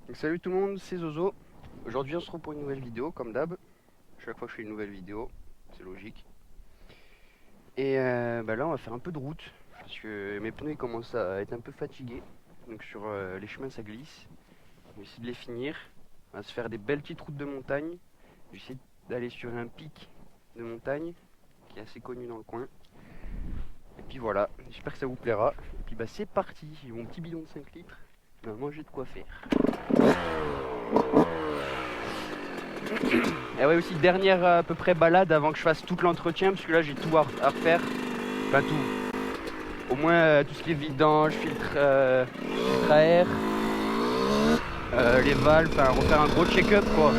Donc, salut tout le monde, c'est Zozo. Aujourd'hui on se retrouve pour une nouvelle vidéo comme d'hab. Chaque fois que je fais une nouvelle vidéo, c'est logique. Et là on va faire un peu de route parce que mes pneus ils commencent à être un peu fatigués. Donc sur les chemins ça glisse. On va essayer de les finir. On va se faire des belles petites routes de montagne. Je vais essayer d'aller sur un pic de montagne qui est assez connu dans le coin. Et puis voilà, j'espère que ça vous plaira. Et puis c'est parti, j'ai mon petit bidon de 5 litres. Normalement j'ai de quoi faire. Et ouais, aussi dernière à peu près balade avant que je fasse tout l'entretien, parce que là j'ai tout à refaire. Enfin tout. Au moins tout ce qui est vidange, filtre à air, les valves, enfin refaire un gros check-up quoi.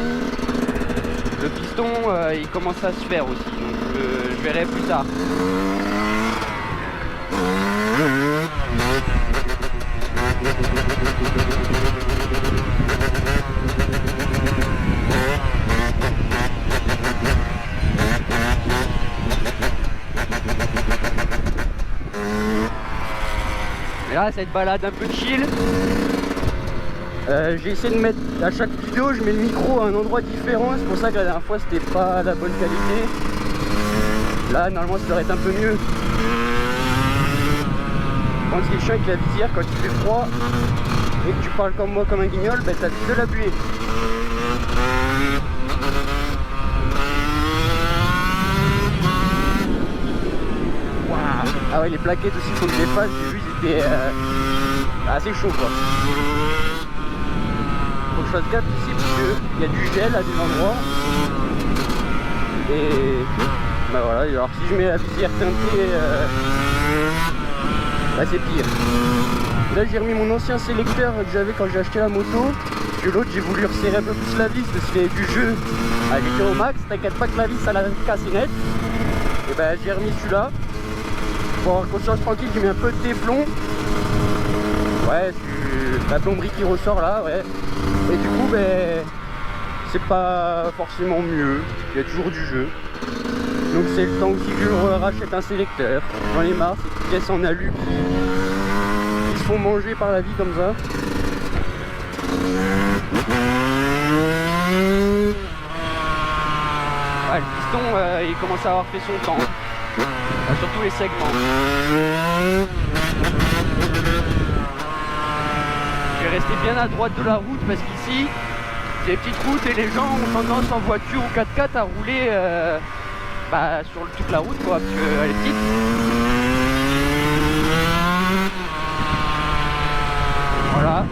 Le piston il commence à se faire aussi, donc je verrai plus tard. Et là cette balade un peu chill. J'ai essayé de mettre à chaque vidéo, je mets le micro à un endroit différent, c'est pour ça que la dernière fois c'était pas la bonne qualité. Là normalement ça devrait être un peu mieux. Quand ce qui est chiant avec la visière, quand il fait froid et que tu parles comme moi comme un guignol, ben t'as de la buée. Wow. Ah ouais, les plaquettes aussi faut que je les fasse, j'ai vu ils étaient assez chauds quoi. Faut que je fasse gaffe ici parce qu'il y a du gel à des endroits. Et bah voilà, alors si je mets la visière teintée, c'est pire. Là j'ai remis mon ancien sélecteur que j'avais quand j'ai acheté la moto. Parce que l'autre j'ai voulu resserrer un peu plus la vis parce qu'il y avait du jeu. Elle était au max, t'inquiète pas que la vis ça la casse net. Et ben j'ai remis celui-là. Pour avoir conscience tranquille, j'ai mis un peu de téflon. Ouais, la plomberie qui ressort là, ouais. Et du coup c'est pas forcément mieux, il y a toujours du jeu. Donc c'est le temps aussi que je rachète un sélecteur. J'en ai marre, c'est des pièces en alu qui se font manger par la vie comme ça. Ouais, le piston il commence à avoir fait son temps. Surtout les segments. Je vais rester bien à droite de la route parce qu'ici c'est des petites routes et les gens ont tendance en voiture ou 4x4 à rouler sur toute la route quoi, parce qu'elle est petite. Voilà,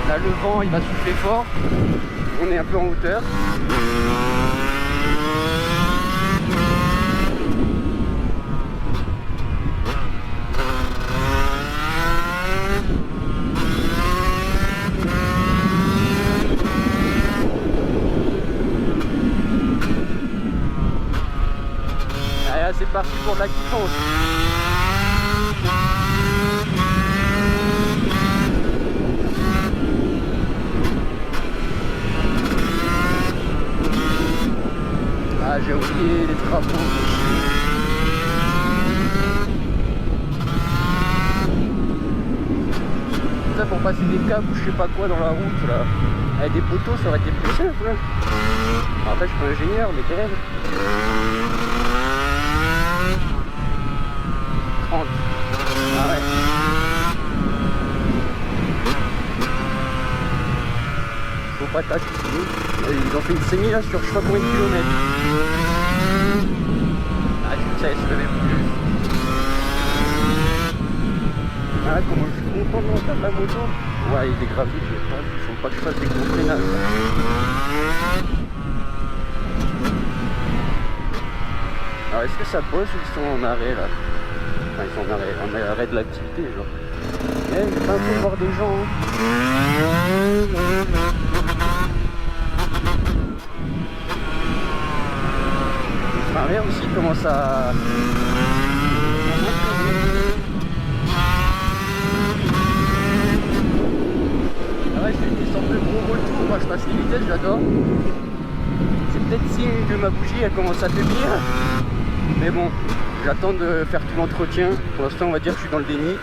là le vent il va souffler fort, on est un peu en hauteur. C'est parti pour de la quittance. Ah, j'ai oublié les travaux. Ça pour passer des câbles ou je sais pas quoi dans la route là. Avec des poteaux ça aurait été plus simple. Hein. Après je suis pas ingénieur mais quand même. 30. Ah ouais. Faut pas tâcher. Ils ont fait une saignée là sur je sais pas combien de kilomètres. Ah tu sais, c'est même plus. Ah comment je suis content de monter de la moto. Ouais il est gravier, il faut pas que je fasse des gros freinages. Alors est-ce que ça bosse ou ils sont en arrêt là? Enfin, ils sont en arrêt de l'activité genre. Eh, j'ai pas un peu voir des gens. Le frein arrière aussi commence à... Ah ouais, c'est une sorte de gros retour. Moi je passe les vitesses, j'adore. C'est peut-être signe que ma bougie elle commence à faiblir. Mais bon, j'attends de faire tout l'entretien. Pour l'instant on va dire que je suis dans le déni.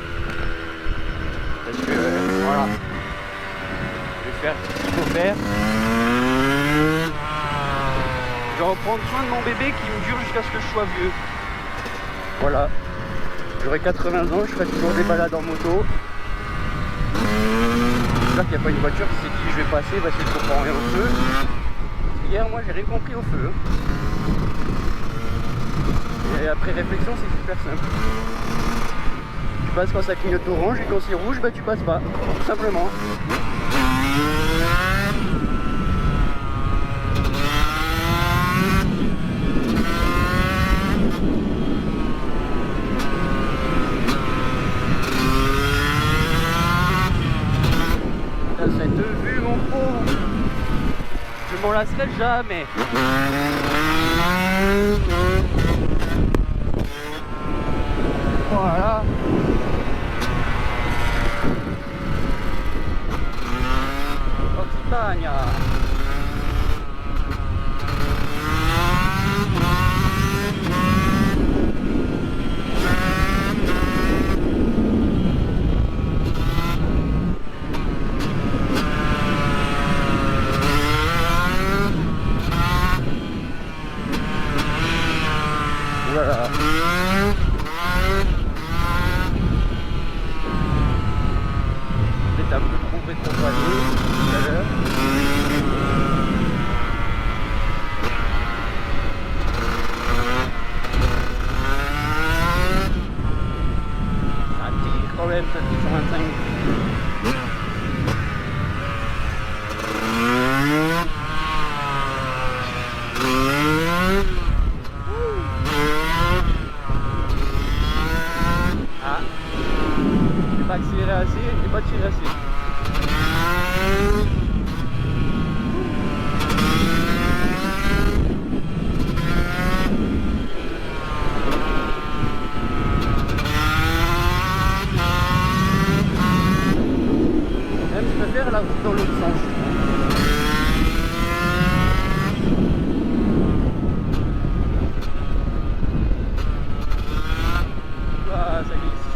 Parce que voilà. Je vais faire ce qu'il faut faire. Je vais en prendre soin de mon bébé qui me dure jusqu'à ce que je sois vieux. Voilà. J'aurai 80 ans, je ferai toujours des balades en moto. J'espère qu'il n'y a pas une voiture qui s'est dit je vais passer parce que je comprends rien au feu. Hier, moi, j'ai rien compris au feu. Et après réflexion, c'est super simple. Tu passes quand ça clignote orange et quand c'est rouge, bah tu passes pas. Tout simplement. Cette vue, mon pauvre, je m'en lasserai jamais. Voilà. Occitania. Voilà. Peut-être un peu trop rétrogradé tout à l'heure. Ça tire quand même, ça tire sur 25. Pas accéléré assez, j'ai pas tiré assez. Même je préfère la route dans l'autre sens. Ah, ça glisse.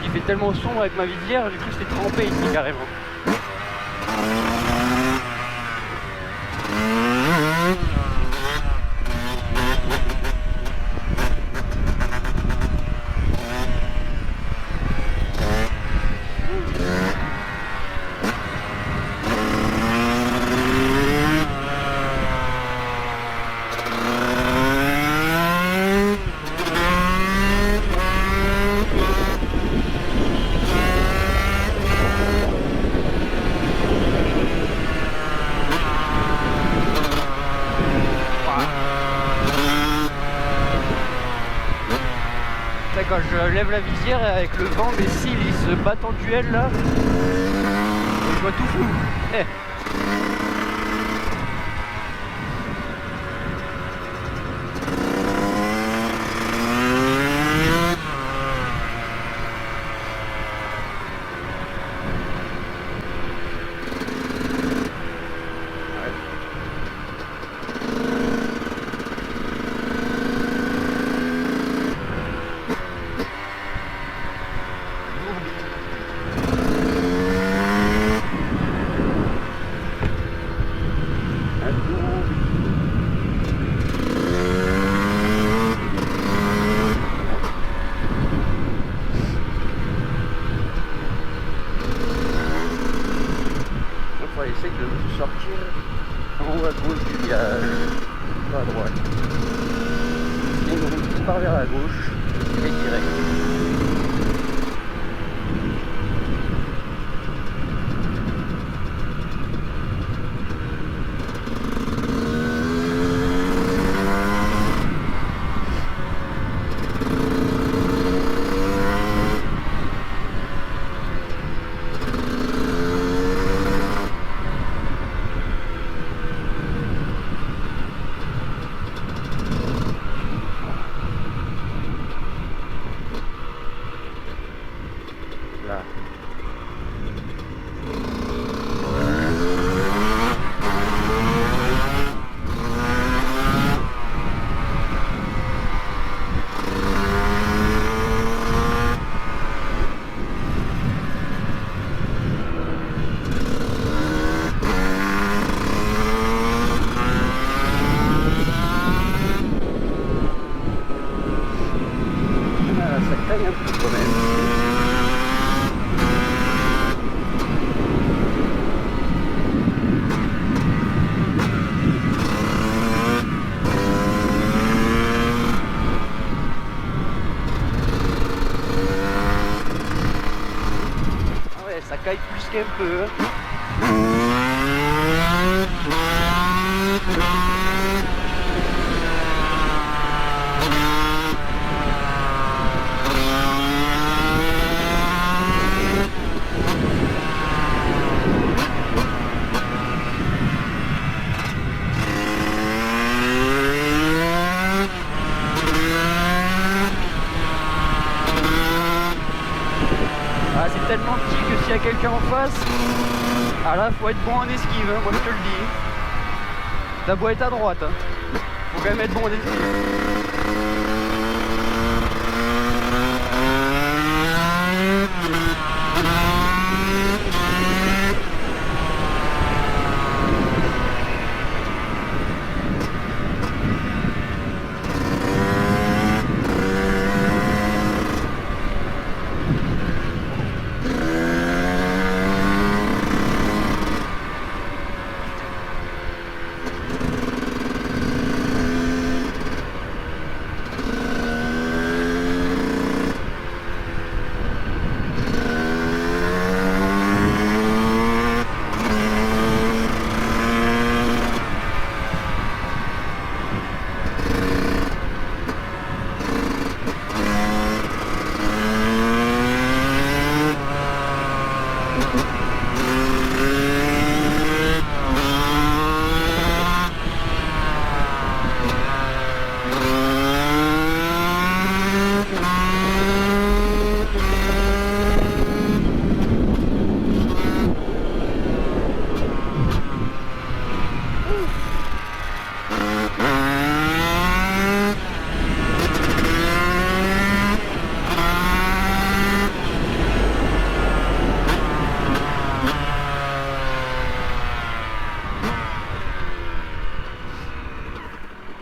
Il fait tellement sombre avec ma visière, j'ai cru que c'était trempé ici carrément. Quand je lève la visière avec le vent, mes cils ils se battent en duel là, je vois tout flou. Essaye de sortir en haut à gauche du village, pas à droite. Il y a une route qui part vers la gauche et direct. ça caille un peu quand même. Ah ouais, ça caille plus qu'un peu. Ah, c'est tellement petit que s'il y a quelqu'un en face, ah là faut être bon en esquive, hein, moi je te le dis. La boîte est à droite, hein. Faut quand même être bon en esquive.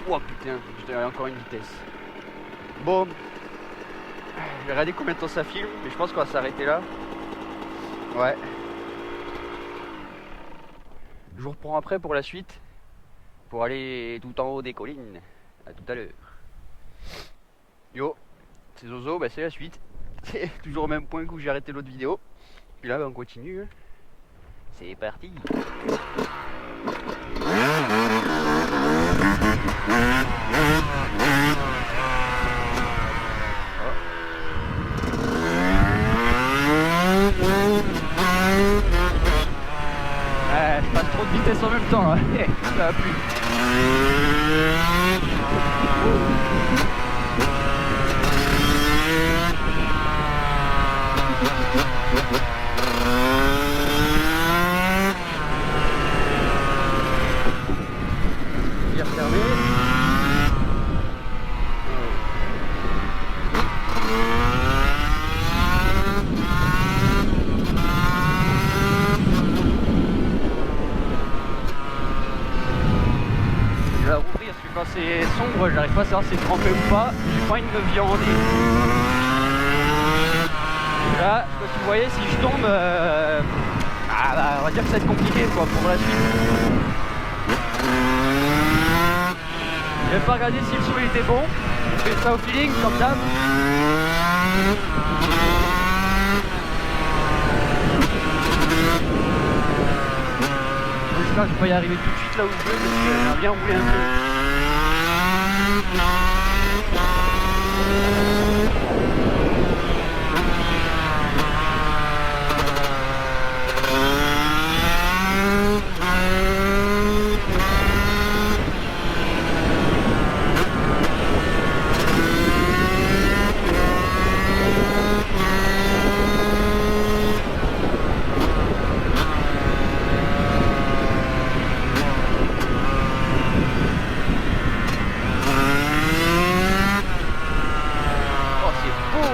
Oh putain, j'ai encore une vitesse. Bon, je vais regarder combien de temps ça filme, mais je pense qu'on va s'arrêter là. Ouais. Je vous reprends après pour la suite, pour aller tout en haut des collines. À tout à l'heure. Yo, c'est Zozo, bah c'est la suite. C'est toujours au même point où j'ai arrêté l'autre vidéo. Puis là, bah, on continue. Hein. C'est parti. Je passe trop de vitesse en même temps là. Ça va plus. Bien fermé. Je vais la rouvrir parce que quand c'est sombre, j'arrive pas à savoir si c'est trempé ou pas. J'ai pas une viandée. Là, je sais pas si vous voyez, si je tombe, bah, on va dire que ça va être compliqué quoi, pour la suite. Je vais pas regarder si le son était bon. Je fais ça au feeling comme d'hab. J'espère que je vais pas y arriver tout de suite là où je veux parce que j'aimerais bien rouler un peu. Oh, c'est beau!